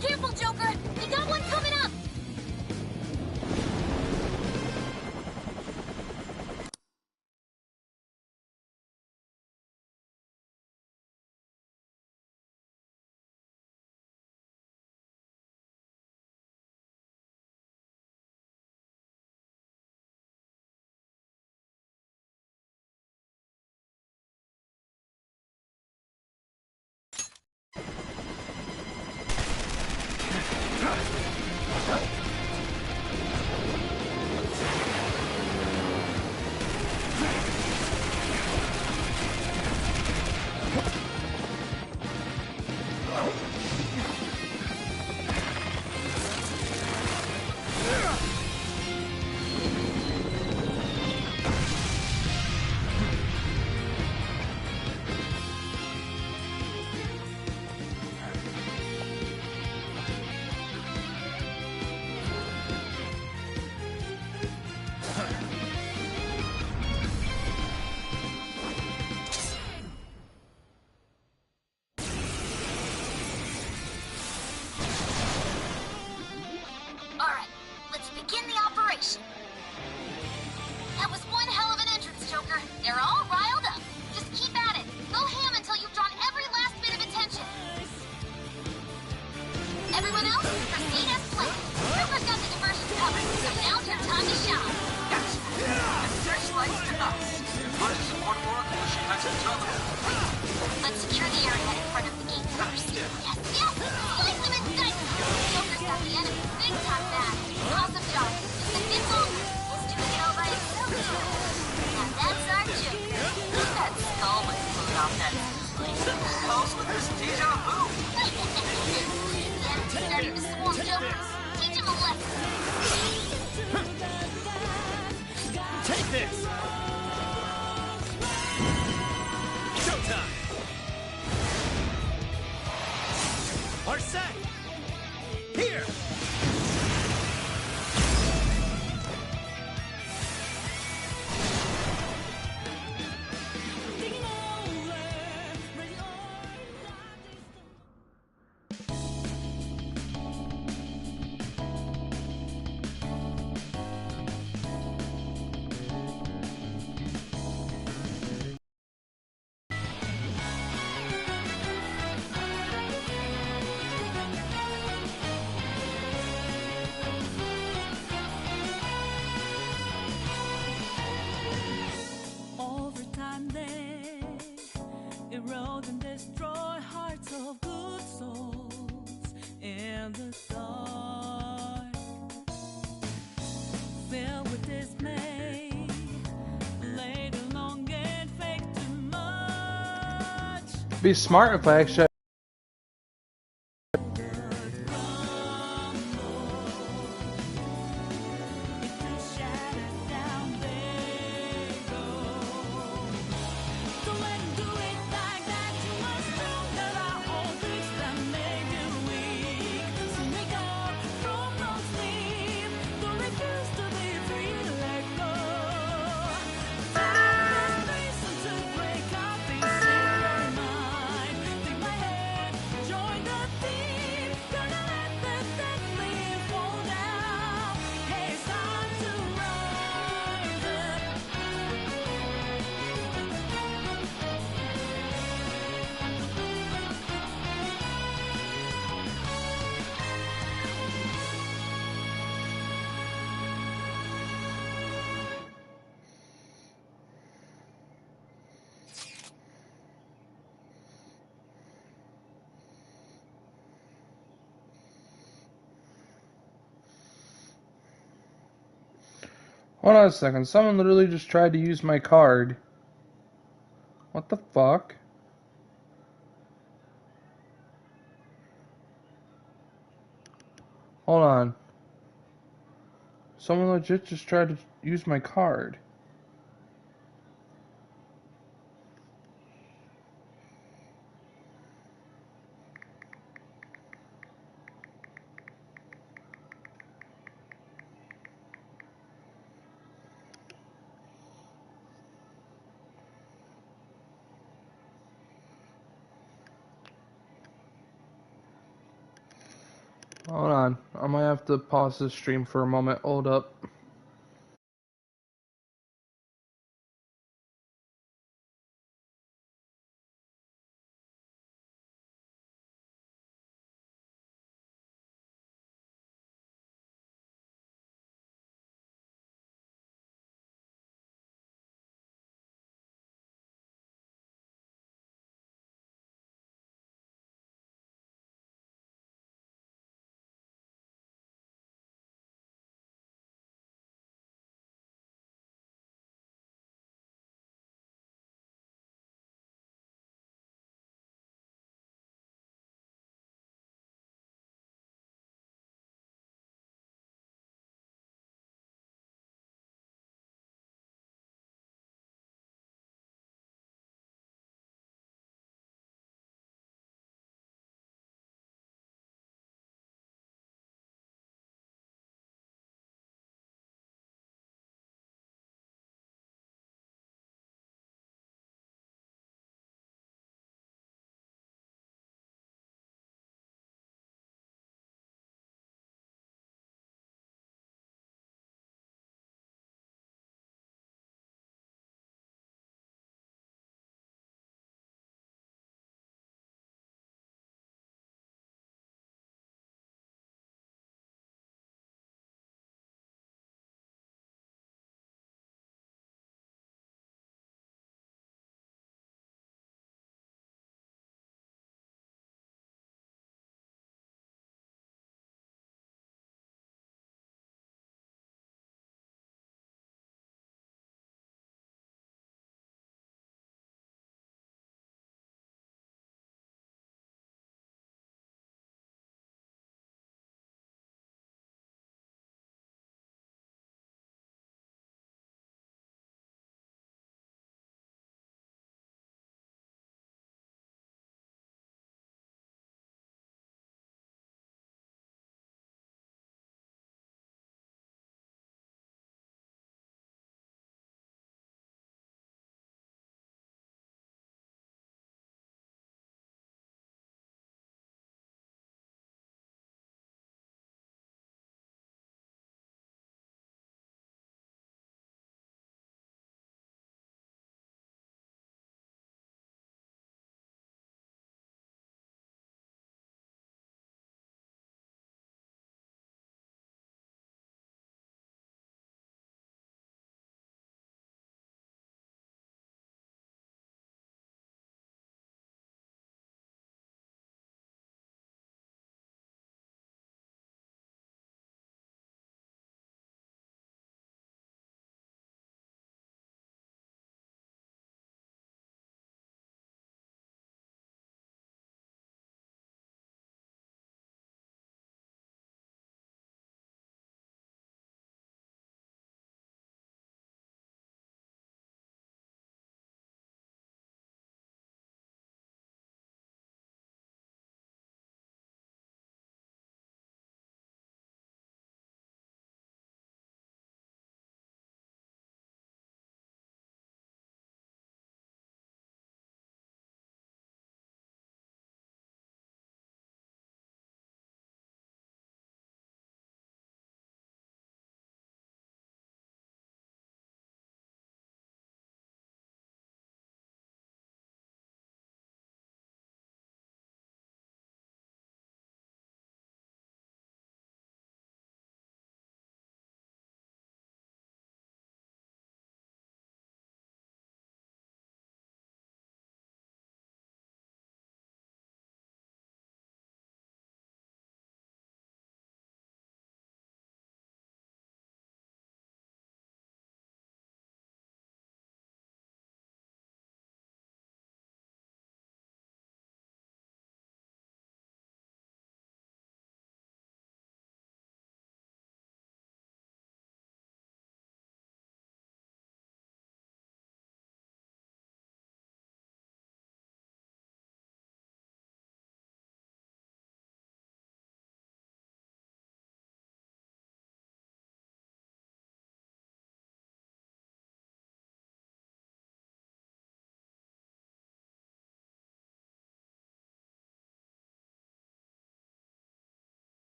Careful, Joker! We got one coming up! Alright, let's begin the operation. That was one hell of an entrance, Joker. They're all riled up. Just keep at it. Go ham until you've drawn every last bit of attention. Everyone else, proceed as planned. Joker's got the diversion covered, so now's your time to shine. Yes, and searchlights to us. How to support Oracle if she has each other. Let's secure the area in front of the gate first. Yes, yes! Slice them and dice them! Joker's got the enemy big time back. Awesome job. Just a bit longer. He's doing it all by himself. Now that's our Joker. That skull was blown off that close with this deja vu. Yeah, starting to swarm Jokers. Teach him a lesson. Take this! Showtime! Are set! Here! Over time they erode and destroy hearts of good souls in the dark. Filled with dismay, laid along and fake too much. Be smart if I actually. Hold on a second. Someone literally just tried to use my card. What the fuck? Hold on. Someone legit just tried to use my card. Hold on. I might have to pause this stream for a moment. Hold up.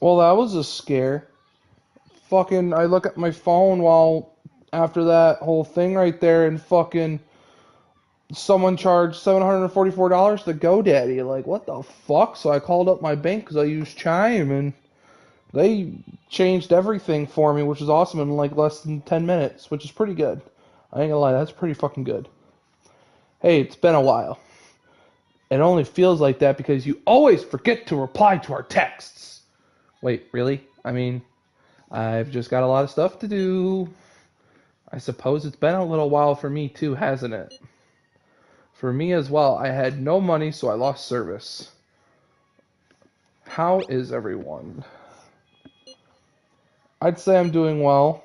Well, that was a scare. Fucking, I look at my phone while after that whole thing right there, and fucking someone charged $744 to GoDaddy. Like, what the fuck? So I called up my bank because I use Chime, and they changed everything for me, which is awesome in like less than 10 minutes, which is pretty good. I ain't gonna lie, that's pretty fucking good. Hey, it's been a while. It only feels like that because you always forget to reply to our texts. Wait, really? I mean, I've just got a lot of stuff to do. I suppose it's been a little while for me too, hasn't it? For me as well. I had no money, so I lost service. How is everyone? I'd say I'm doing well.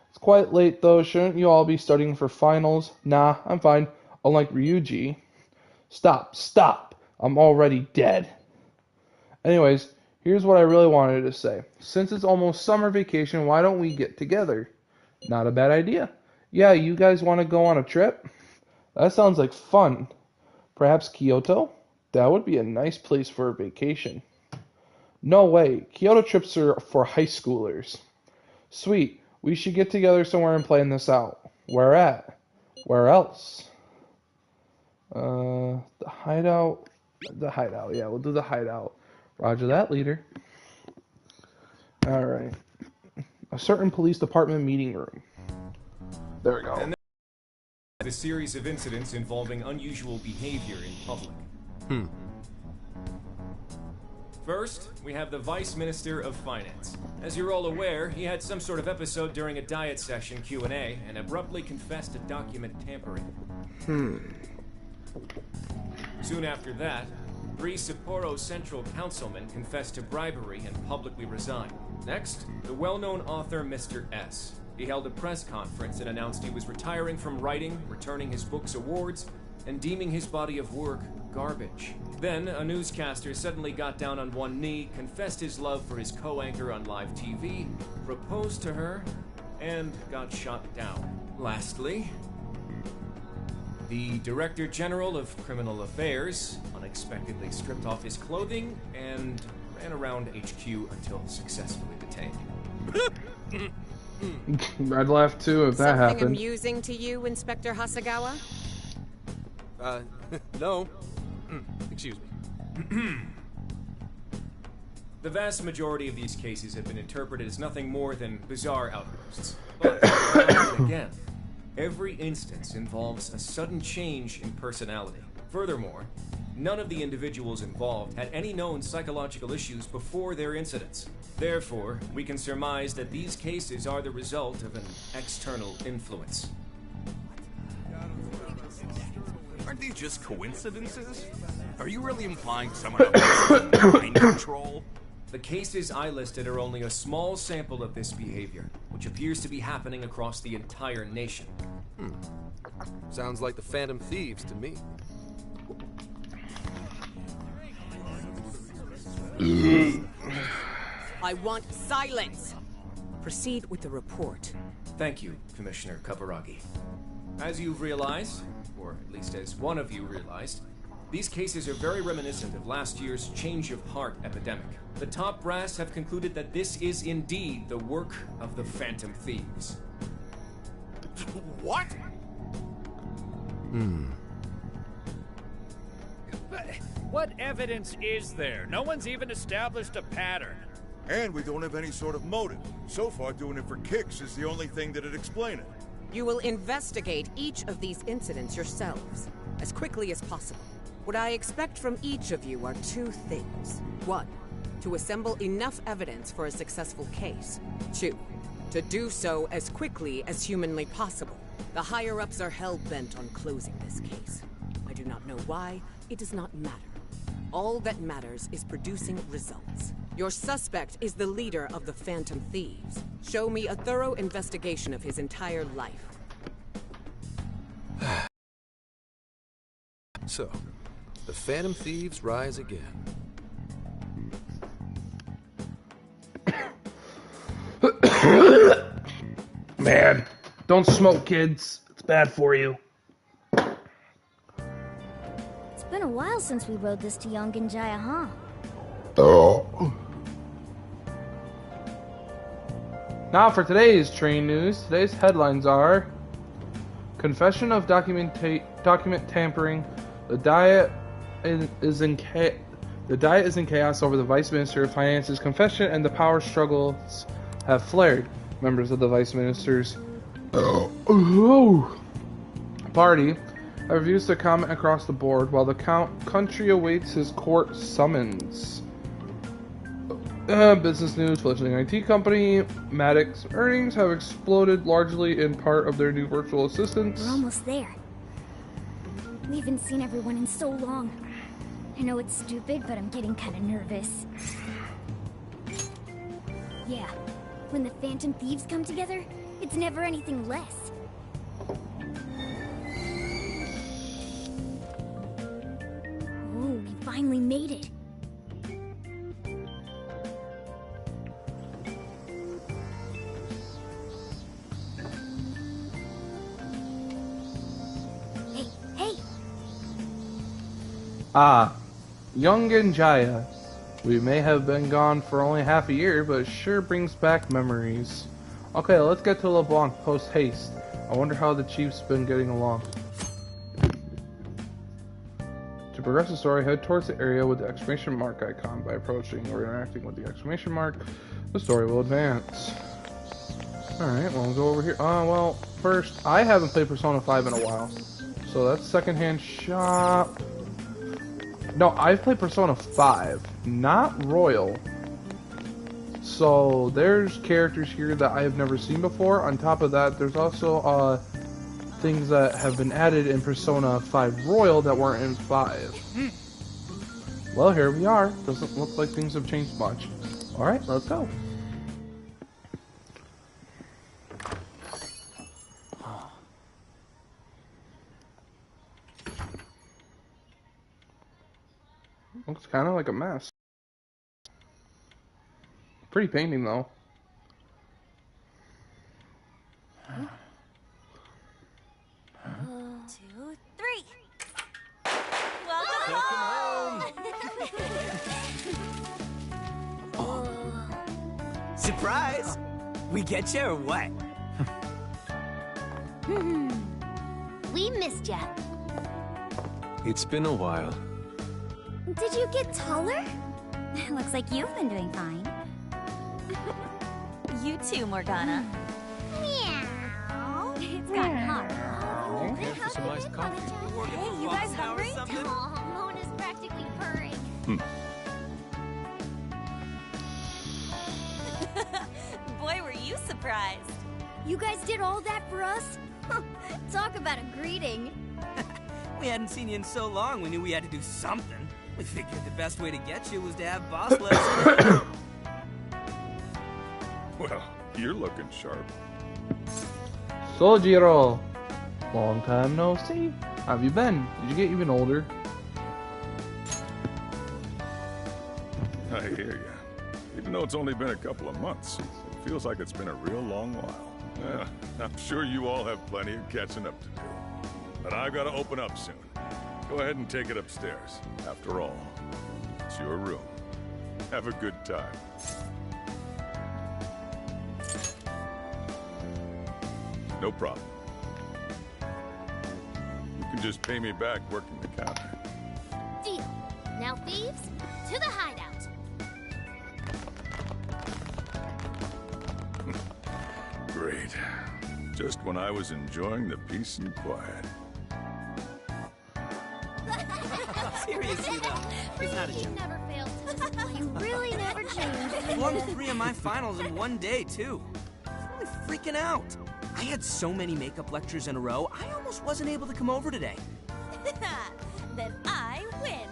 It's quite late though. Shouldn't you all be studying for finals? Nah, I'm fine. Unlike Ryuji. Stop. I'm already dead. Anyways, here's what I really wanted to say. Since it's almost summer vacation, why don't we get together? Not a bad idea. Yeah, you guys want to go on a trip? That sounds like fun. Perhaps Kyoto? That would be a nice place for a vacation. No way. Kyoto trips are for high schoolers. Sweet. We should get together somewhere and plan this out. Where at? Where else? The hideout. The hideout. Yeah, we'll do the hideout. Roger that, leader. Alright. A certain police department meeting room. There we go. And a series of incidents involving unusual behavior in public. First, we have the Vice Minister of Finance. As you're all aware, he had some sort of episode during a diet session Q&A and abruptly confessed to document tampering. Soon after that, 3 Sapporo Central councilmen confessed to bribery and publicly resigned. Next, the well-known author Mr. S. He held a press conference and announced he was retiring from writing, returning his book's awards, and deeming his body of work garbage. Then, a newscaster suddenly got down on one knee, confessed his love for his co-anchor on live TV, proposed to her, and got shot down. Lastly, the Director General of Criminal Affairs unexpectedly stripped off his clothing and ran around HQ until successfully detained. I'd laugh too if that Something happened. amusing to you, Inspector Hasegawa? No. Excuse me. The vast majority of these cases have been interpreted as nothing more than bizarre outbursts. But, again, every instance involves a sudden change in personality. Furthermore, none of the individuals involved had any known psychological issues before their incidents. Therefore, we can surmise that these cases are the result of an external influence. Aren't these just coincidences? Are you really implying someone else has mind control? The cases I listed are only a small sample of this behavior, which appears to be happening across the entire nation. Sounds like the Phantom Thieves to me. I want silence! Proceed with the report. Thank you, Commissioner Kaburagi. As you've realized, or at least as one of you realized, these cases are very reminiscent of last year's change of heart epidemic. The top brass have concluded that this is indeed the work of the Phantom Thieves. What? What evidence is there? No one's even established a pattern. And we don't have any sort of motive. So far, doing it for kicks is the only thing that'd explain it. You will investigate each of these incidents yourselves, as quickly as possible. What I expect from each of you are 2 things. 1, to assemble enough evidence for a successful case. 2, to do so as quickly as humanly possible. The higher-ups are hell-bent on closing this case. I do not know why. It does not matter. All that matters is producing results. Your suspect is the leader of the Phantom Thieves. Show me a thorough investigation of his entire life. So, the Phantom Thieves rise again. Man, don't smoke, kids. It's bad for you. It's been a while since we rode this to Yongen Jaya, huh? Now for today's train news. Today's headlines are: Confession of document tampering. The Diet is in chaos over the Vice Minister of Finance's confession, and the power struggles have flared. Members of the Vice Minister's party have refused to comment across the board, while the country awaits his court summons. Business news: fledgling IT company Maddox earnings have exploded, largely in part of their new virtual assistants. We're almost there. We haven't seen everyone in so long. I know it's stupid, but I'm getting kind of nervous. Yeah, when the Phantom Thieves come together, it's never anything less. Ooh, we finally made it. Young and Jaya. We may have been gone for only half a year, but it sure brings back memories. Okay, let's get to LeBlanc post haste. I wonder how the Chief's been getting along. To progress the story, head towards the area with the exclamation mark icon. By approaching or interacting with the exclamation mark, the story will advance. Alright, well, we'll go over here. Well, first, I haven't played Persona 5 in a while. So that's secondhand shop. No, I've played Persona 5, not Royal. So there's characters here that I have never seen before. On top of that, there's also things that have been added in Persona 5 Royal that weren't in 5. Well, here we are. Doesn't look like things have changed much. Alright, let's go. Looks kind of like a mess. Pretty painting, though. 2, 3. Welcome home! Surprise! We get you or what? We missed ya. It's been a while. Did you get taller? Looks like you've been doing fine. You too, Morgana. Meow. It's gotten hard. Here for some iced coffee. Hey, you guys hungry? Oh, Moon is practically purring. Boy, were you surprised. You guys did all that for us? Talk about a greeting. We hadn't seen you in so long, we knew we had to do something. We figured the best way to get you was to have Boss let us in. Well, you're looking sharp. Sojiro! Long time no see. How have you been? Did you get even older? I hear you. Even though it's only been a couple of months, it feels like it's been a real long while. I'm sure you all have plenty of catching up to do. But I've got to open up soon. Go ahead and take it upstairs. After all, it's your room. Have a good time. No problem. You can just pay me back working the counter. Deal. Now, thieves, to the hideout. Great. Just when I was enjoying the peace and quiet. Seriously, though, it's not a You joke. never failed to disappoint. You really never changed. Won 3 of my finals in one day, too. I'm really freaking out. I had so many makeup lectures in a row, I almost wasn't able to come over today. Then I win.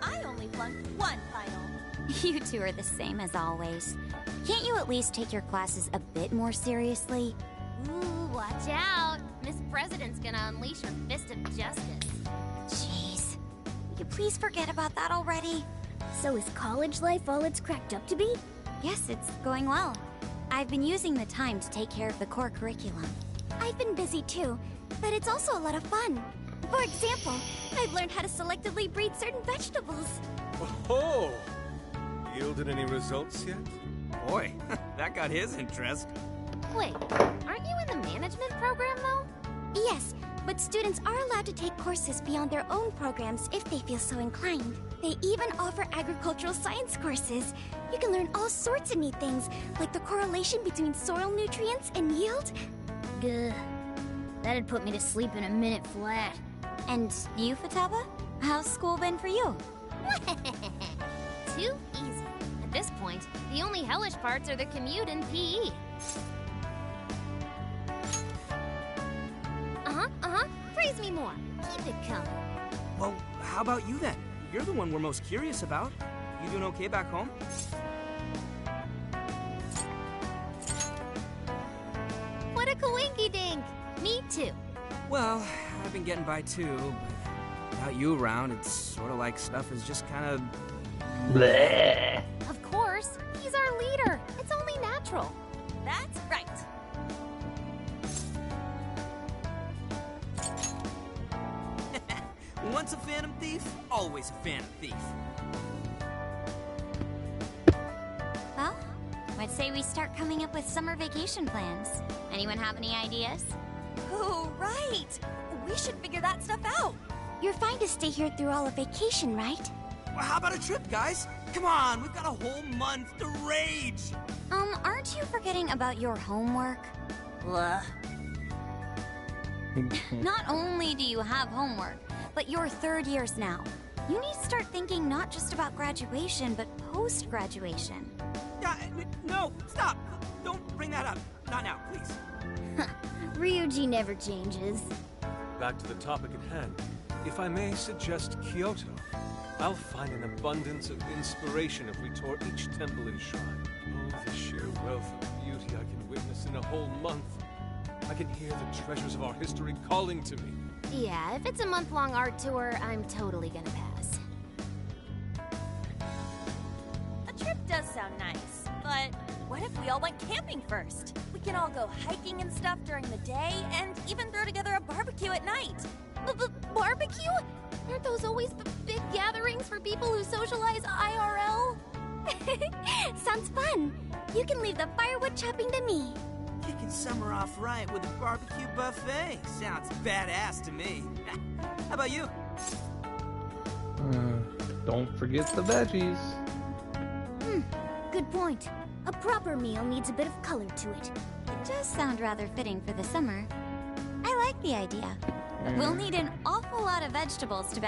I only flunked 1 final. You two are the same as always. Can't you at least take your classes a bit more seriously? Ooh, watch out. Miss President's gonna unleash her fist of justice. Jeez. Will you please forget about that already? So is college life all it's cracked up to be? Yes, it's going well. I've been using the time to take care of the core curriculum. I've been busy too, but it's also a lot of fun. For example, I've learned how to selectively breed certain vegetables. Oh! Yielded any results yet? Boy, that got his interest. Wait, aren't you in the management program, though? Yes, but students are allowed to take courses beyond their own programs if they feel so inclined. They even offer agricultural science courses. You can learn all sorts of neat things, like the correlation between soil nutrients and yield. Gah. That'd put me to sleep in a minute flat. And you, Futaba? How's school been for you? Too easy. At this point, the only hellish parts are the commute and PE. Praise me more. Keep it coming. Well, how about you then? You're the one we're most curious about. You doing okay back home? What a coinky-dink! Me too. Well, I've been getting by too, but without you around, it's sort of like stuff is just kind of... Bleh. Of course, he's our leader. It's only natural. That's right. Once a Phantom Thief, always a Phantom Thief. Well, I'd say we start coming up with summer vacation plans. Anyone have any ideas? Oh, right. We should figure that stuff out. You're fine to stay here through all of vacation, right? Well, how about a trip, guys? Come on, we've got a whole month to rage! Aren't you forgetting about your homework? Ugh. Not only do you have homework, but you're third years now. You need to start thinking not just about graduation, but post-graduation. No, stop! Don't bring that up. Not now, please. Ryuji never changes. Back to the topic at hand. If I may suggest Kyoto, I'll find an abundance of inspiration if we tour each temple and shrine. Oh, the sheer wealth of beauty I can witness in a whole month. I can hear the treasures of our history calling to me. Yeah, if it's a month-long art tour, I'm totally gonna pass. A trip does sound nice, but what if we all went camping first? We can all go hiking and stuff during the day, and even throw together a barbecue at night. Barbecue? Aren't those always big gatherings for people who socialize IRL? Sounds fun. You can leave the firewood chopping to me. Kicking summer off right with a barbecue buffet. Sounds badass to me. How about you? Don't forget the veggies. Good point. A proper meal needs a bit of color to it. It does sound rather fitting for the summer. I like the idea. But we'll need an awful lot of vegetables to